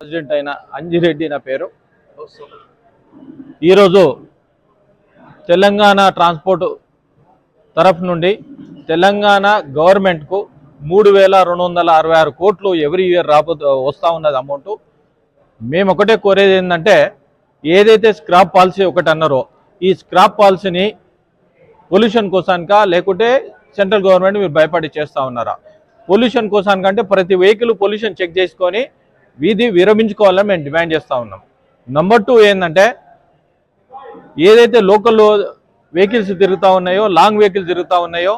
President అయిన అంజిరెడ్డి నా పేరు. ఈరోజు తెలంగాణ ట్రాన్స్పోర్ట్ తరఫు నుండి తెలంగాణ గవర్నమెంట్కు 3,266 కోట్లు ఎవ్రీ ఇయర్ వస్తూ ఉన్నది అమౌంట్. మేము ఒకటే కోరేది ఏంటంటే, ఏదైతే స్క్రాప్ పాలసీ ఒకటి అన్నారో ఈ స్క్రాప్ పాలసీని పొల్యూషన్ కోసానికా లేకుంటే సెంట్రల్ గవర్నమెంట్ మీరు భయపడి చేస్తూ ఉన్నారా? పొల్యూషన్ కోసానికంటే ప్రతి వెహికల్ పొల్యూషన్ చెక్ చేసుకొని వీధి విరమించుకోవాలని మేము డిమాండ్ చేస్తూ ఉన్నాం. నెంబర్ 2 ఏంటంటే, ఏదైతే లోకల్ వెహికల్స్ తిరుగుతూ ఉన్నాయో, లాంగ్ వెహికల్స్ తిరుగుతూ ఉన్నాయో,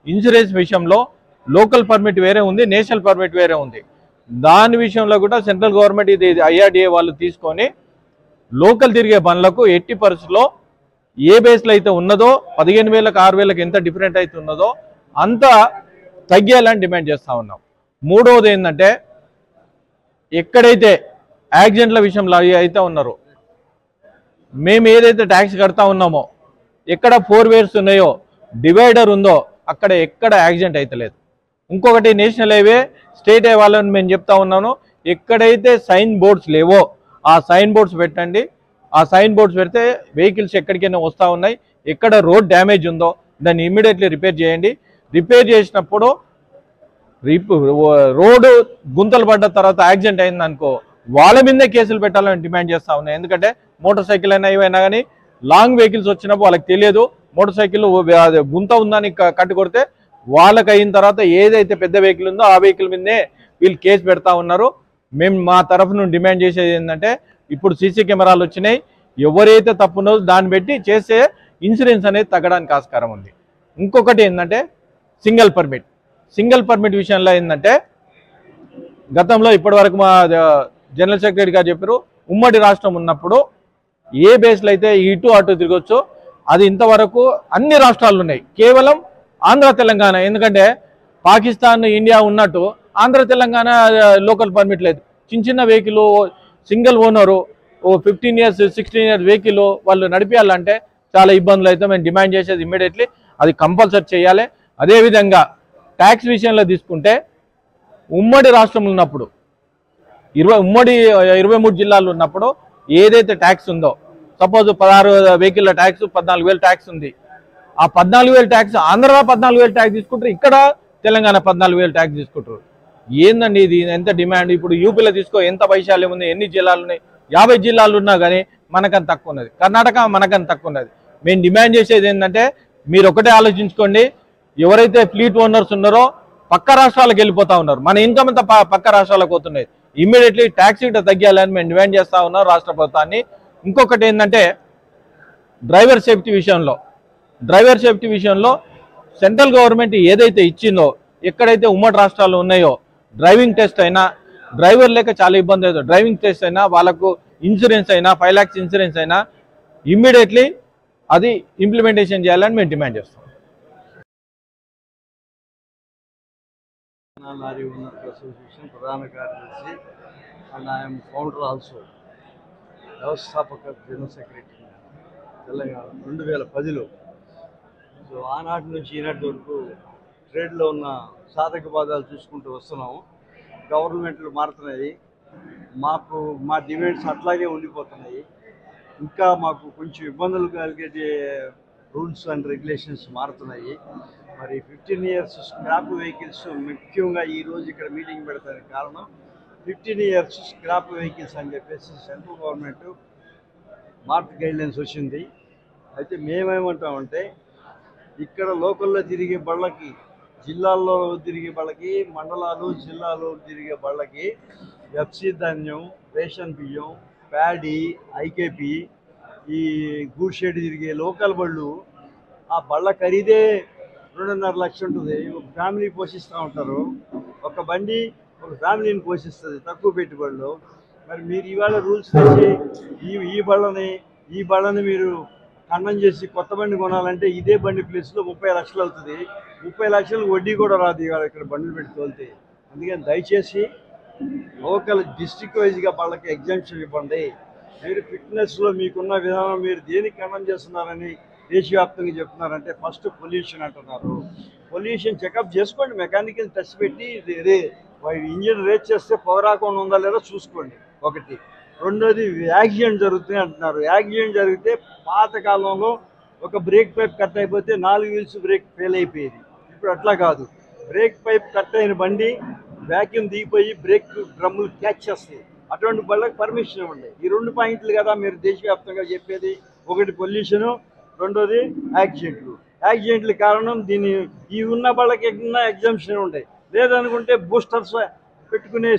ఇన్సూరెన్స్ విషయంలో లోకల్ పర్మిట్ వేరే ఉంది, నేషనల్ పర్మిట్ వేరే ఉంది. దాని విషయంలో కూడా సెంట్రల్ గవర్నమెంట్ ఇది IRDA వాళ్ళు తీసుకొని లోకల్ తిరిగే బండ్లకు ఎట్టి పరిస్థితుల్లో ఏ బేస్లో అయితే ఉన్నదో 15,000కు 6,000కి ఎంత డిఫరెంట్ అయితే ఉన్నదో అంత తగ్గాలని డిమాండ్ చేస్తూ ఉన్నాం. మూడవది ఏంటంటే, ఎక్కడైతే యాక్సిడెంట్ల విషయంలో అయితే ఉన్నారో, మేము ఏదైతే ట్యాక్స్ కడతా ఉన్నామో, ఎక్కడ 4 వేస్ ఉన్నాయో, డివైడర్ ఉందో అక్కడ ఎక్కడ యాక్సిడెంట్ అయితే లేదు. ఇంకొకటి నేషనల్ హైవే స్టేట్ హైవే వాళ్ళని మేము చెప్తా ఉన్నాను, ఎక్కడైతే సైన్ బోర్డ్స్ లేవో ఆ సైన్ బోర్డ్స్ పెట్టండి. ఆ సైన్ బోర్డ్స్ పెడితే వెహికల్స్ ఎక్కడికైనా వస్తూ ఉన్నాయి. ఎక్కడ రోడ్ డ్యామేజ్ ఉందో దాన్ని ఇమ్మీడియట్లీ రిపేర్ చేయండి. రిపేర్ చేసినప్పుడు రోడ్డు గుంతలు పడ్డ తర్వాత యాక్సిడెంట్ అయిందనుకో వాళ్ళ మీదే కేసులు పెట్టాలని డిమాండ్ చేస్తూ ఉన్నాయి. ఎందుకంటే మోటార్ సైకిల్ అయినా ఏవైనా కానీ లాంగ్ వెహికల్స్ వచ్చినప్పుడు వాళ్ళకి తెలియదు, మోటార్ సైకిల్ గుంత ఉందని కట్టు కొడితే వాళ్ళకి అయిన తర్వాత ఏదైతే పెద్ద వెహికల్ ఉందో ఆ వెహికల్ మీదనే వీళ్ళు కేసు పెడతా ఉన్నారు. మేము మా తరఫు నుండి డిమాండ్ చేసేది ఏంటంటే, ఇప్పుడు సీసీ కెమెరాలు వచ్చినాయి, ఎవరైతే తప్పున్నదో దాన్ని బట్టి చేసే ఇన్సూరెన్స్ అనేది తగ్గడానికి ఆస్కారం ఉంది. ఇంకొకటి ఏంటంటే, సింగిల్ పర్మిట్ విషయంలో ఏంటంటే, గతంలో ఇప్పటివరకు మా జనరల్ సెక్రటరీ గారు చెప్పారు, ఉమ్మడి రాష్ట్రం ఉన్నప్పుడు ఏ బేస్లో అయితే ఇటు అటు తిరగొచ్చో అది ఇంతవరకు అన్ని రాష్ట్రాలు ఉన్నాయి, కేవలం ఆంధ్ర తెలంగాణ. ఎందుకంటే పాకిస్తాన్ ఇండియా ఉన్నట్టు ఆంధ్ర తెలంగాణ లోకల్ పర్మిట్ లేదు. చిన్న vehicle single owner 15 years 16 years vehicle వాళ్ళు నడిపించాలంటే చాలా ఇబ్బందులు అయితే మేము డిమాండ్ చేసేది ఇమ్మీడియట్లీ అది కంపల్సరీ చేయాలి. అదేవిధంగా ట్యాక్స్ విషయంలో తీసుకుంటే, ఉమ్మడి రాష్ట్రం ఉన్నప్పుడు ఉమ్మడి 23 జిల్లాలు ఉన్నప్పుడు ఏదైతే ట్యాక్స్ ఉందో, సపోజ్ 16 వెహికల్ ట్యాక్స్ 14,000 ట్యాక్స్ ఉంది. ఆ 14,000 ట్యాక్స్ ఆంధ్ర 14,000 ట్యాక్స్ తీసుకుంటారు, ఇక్కడ తెలంగాణ 14,000 ట్యాక్స్ తీసుకుంటారు. ఏందండి ఇది? ఎంత డిమాండ్? ఇప్పుడు యూపీలో తీసుకో, ఎంత వైశాల్యం ఉంది, ఎన్ని జిల్లాలు ఉన్నాయి, 50 జిల్లాలు ఉన్నా కానీ మనకంత తక్కువ ఉన్నది. కర్ణాటక మనకంత తక్కువ ఉన్నది. మేము డిమాండ్ చేసేది ఏంటంటే, మీరు ఒకటే ఆలోచించుకోండి, ఎవరైతే ఫ్లీట్ ఓనర్స్ ఉన్నారో పక్క రాష్ట్రాలకు వెళ్ళిపోతా ఉన్నారు, మన ఇన్కమ్ అంతా పక్క రాష్ట్రాలకు పోతున్నాయి. ఇమ్మీడియట్లీ ట్యాక్స్ ఇట తగ్గాలని మేము డిమాండ్ చేస్తూ ఉన్నాం రాష్ట్ర ప్రభుత్వాన్ని. ఇంకొకటి ఏంటంటే, డ్రైవర్ సేఫ్టీ విషయంలో సెంట్రల్ గవర్నమెంట్ ఏదైతే ఇచ్చిందో, ఎక్కడైతే ఉమ్మడి రాష్ట్రాలు ఉన్నాయో డ్రైవింగ్ టెస్ట్ అయినా, డ్రైవర్ లేక చాలా ఇబ్బంది అవుతుంది, డ్రైవింగ్ టెస్ట్ అయినా వాళ్ళకు ఇన్సూరెన్స్ అయినా 5 lakhs ఇన్సూరెన్స్ అయినా ఇమ్మీడియట్లీ అది ఇంప్లిమెంటేషన్ చేయాలని మేము డిమాండ్ చేస్తాం. లారీ ఓనర్స్ అసోసియేషన్ ప్రధాన కార్యదర్శి అండ్ ఐఎమ్ ఫౌండర్ ఆల్సో, వ్యవస్థాపక జనరల్ సెక్రటరీ తెలంగాణ 2010లో. సో ఆనాటి నుంచి ఈనాటి వరకు ట్రేడ్లో ఉన్న సాధక బాధాలు చూసుకుంటూ వస్తున్నాము. గవర్నమెంట్లు మారుతున్నాయి, మా డిమాండ్స్ అట్లాగే ఉండిపోతున్నాయి. ఇంకా మాకు కొంచెం ఇబ్బందులు కలిగే రూల్స్ అండ్ రెగ్యులేషన్స్ మారుతున్నాయి. మరి 15 years స్క్రాప్ వెహికల్స్ ముఖ్యంగా ఈరోజు ఇక్కడ మీటింగ్ పెడతానికి కారణం 15 years స్క్రాప్ వెహికల్స్ అని చెప్పేసి సెంట్రల్ గవర్నమెంట్ మార్క్ గైడ్లైన్స్ వచ్చింది. అయితే మేమేమంటామంటే, ఇక్కడ లోకల్లో తిరిగే బళ్ళకి, జిల్లాల్లో తిరిగే బళ్ళకి, మండలాలు జిల్లాలో తిరిగే బళ్ళకి ఎఫ్సి ధాన్యం, రేషన్ బియ్యం, ప్యాడీ, ఐకేపీ, ఈ గూడ్ షెడ్ తిరిగే లోకల్ బళ్ళు, ఆ బళ్ళ ఖరీదే 2.5 లక్షలు ఉంటుంది. ఒక ఫ్యామిలీ పోషిస్తూ ఉంటారు. ఒక బండి ఒక ఫ్యామిలీని పోషిస్తుంది తక్కువ పెట్టుబడిలో. మరి మీరు ఇవాళ రూల్స్ తెచ్చి ఈ బళ్ళని మీరు ఖండం చేసి కొత్త బండి కొనాలంటే ఇదే బండి ప్లేస్లో 30 లక్షలు అవుతుంది. 30 లక్షలకు వడ్డీ కూడా రాదు ఇవాళ ఇక్కడ బండ్లు పెట్టి తోలితే. అందుకని దయచేసి లోకల్ డిస్ట్రిక్ట్ వైజ్గా వాళ్ళకి ఎగ్జామ్షన్ ఇవ్వండి. మీరు ఫిట్నెస్లో మీకున్న విధానం మీరు దేనికి ఖండం చేస్తున్నారని దేశవ్యాప్తంగా చెప్తున్నారంటే, ఫస్ట్ పొల్యూషన్ అంటున్నారు. పొల్యూషన్ చెకప్ చేసుకోండి, మెకానికల్ టెస్ట్ పెట్టి ఇంజిన్ రేట్ చేస్తే పొగ రాకుండా ఉందా లేదో చూసుకోండి. ఒకటి. రెండోది యాక్సిడెంట్ జరుగుతుంది అంటున్నారు. యాక్సిడెంట్ జరిగితే పాత కాలంలో ఒక బ్రేక్ పైప్ కట్ అయిపోతే 4 వీల్స్ బ్రేక్ ఫెయిల్ అయిపోయేది. ఇప్పుడు అట్లా కాదు. బ్రేక్ పైప్ కట్ అయిన బండి వ్యాక్యూమ్ దిగిపోయి బ్రేక్ డ్రమ్ములు క్యాచ్ చేస్తాయి. అటువంటి బళ్ళకి పర్మిషన్ ఇవ్వండి. ఈ 2 పాయింట్లు కదా మీరు దేశవ్యాప్తంగా చెప్పేది. ఒకటి పొల్యూషను, రెండోది యాక్సిడెంట్లు. యాక్సిడెంట్ల కారణం దీని ఈ ఉన్న బళ్ళకి ఎగ్జామ్షన్ ఉంటాయి. లేదనుకుంటే బూస్టర్స్ పెట్టుకునే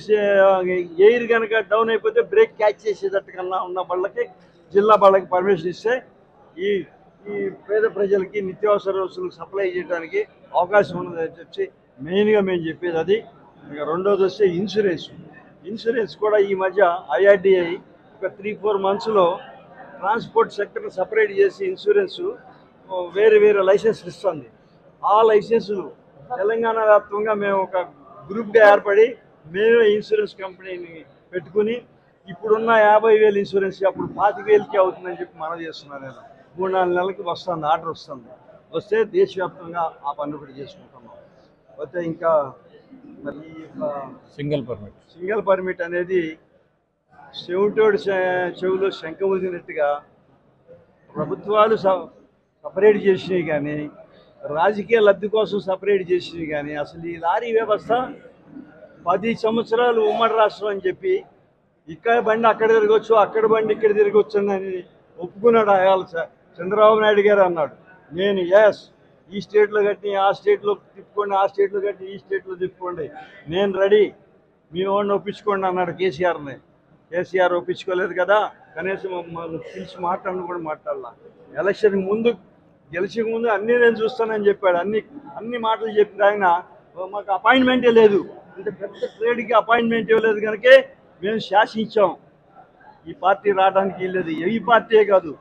ఎయిర్ కనుక డౌన్ అయిపోతే బ్రేక్ క్యాచ్ చేసేటట్టు కన్నా ఉన్న బళ్ళకి, జిల్లా బళ్ళకి పర్మిషన్ ఇస్తే ఈ ఈ పేద ప్రజలకి నిత్యావసర వస్తువులకు సప్లై చేయడానికి అవకాశం ఉన్నదని చెప్పి మెయిన్గా మేము చెప్పేది అది. ఇంకా రెండోది వస్తే ఇన్సూరెన్స్ కూడా ఈ మధ్య IRDA ఒక 3-4 మంత్స్లో ట్రాన్స్పోర్ట్ సెక్టర్ సపరేట్ చేసి ఇన్సూరెన్స్ వేరే లైసెన్సులు ఇస్తుంది. ఆ లైసెన్సులు తెలంగాణ వ్యాప్తంగా మేము ఒక గ్రూప్గా ఏర్పడి మేమే ఇన్సూరెన్స్ కంపెనీని పెట్టుకుని ఇప్పుడున్న 50,000 ఇన్సూరెన్స్ అప్పుడు 25,000కి అవుతుందని చెప్పి మనం చేస్తున్నాను. నేను 3-4 నెలలకి వస్తుంది, ఆర్డర్ వస్తుంది. వస్తే దేశవ్యాప్తంగా ఆ పని ఒకటి చేసుకుంటున్నాం. అయితే ఇంకా మరి సింగిల్ పర్మిట్ అనేది చెవిటోడు చెవులో శంఖ ఊదినట్టుగా ప్రభుత్వాలు సపరేట్ చేసినవి కానీ, రాజకీయ లబ్ధి కోసం సపరేట్ చేసినవి కానీ, అసలు ఈ లారీ వ్యవస్థ 10 సంవత్సరాలు ఉమ్మడి రాష్ట్రం అని చెప్పి ఇక్కడ బండి అక్కడ తిరగవచ్చు, అక్కడ బండి ఇక్కడ తిరగవచ్చు అని ఒప్పుకున్నాడు. అయాలు చంద్రబాబు నాయుడు గారు అన్నాడు, నేను ఈ స్టేట్లో కట్టి ఆ స్టేట్లో తిప్పుకోండి, ఆ స్టేట్లో కట్టి ఈ స్టేట్లో తిప్పుకోండి, నేను రెడీ, మీ వాడిని ఒప్పించుకోండి అన్నాడు కేసీఆర్ని. కేసీఆర్ ఒప్పించుకోలేదు కదా, కనీసం పిలిచి మాట్లాడను కూడా మాట్లాడాల. ఎలక్షన్ ముందు గెలిచక ముందు అన్నీ నేను చూస్తానని చెప్పాడు. అన్ని మాటలు చెప్పిన ఆయన మాకు అపాయింట్మెంటే లేదు, అంటే పెద్ద ట్రేడ్కి అపాయింట్మెంట్ ఇవ్వలేదు కనుకే మేము శాసించాం. ఈ పార్టీ రావడానికి వీల్లేదు. ఈ పార్టీయే కాదు,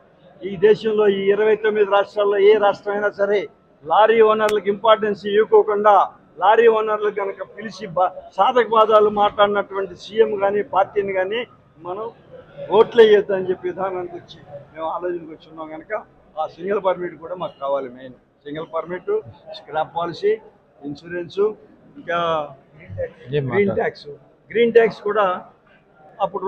ఈ దేశంలో ఈ 29 రాష్ట్రాల్లో ఏ రాష్ట్రమైనా సరే లారీ ఓనర్లకు ఇంపార్టెన్స్ ఇవ్వకోకుండా లారీ ఓనర్లకు కనుక పిలిచి సాధక బాధాలు మాట్లాడినటువంటి సీఎం కానీ పార్టీని కానీ మనం ఓట్లు వేయొద్దని చెప్పి విధానానికి వచ్చి మేము ఆలోచనకు వచ్చి ఉన్నాం. కనుక ఆ సింగిల్ పర్మిట్ కూడా మాకు కావాలి. Main single permit, scrap policy, insurance, ఇంకా గ్రీన్ ట్యాక్స్ కూడా అప్పుడు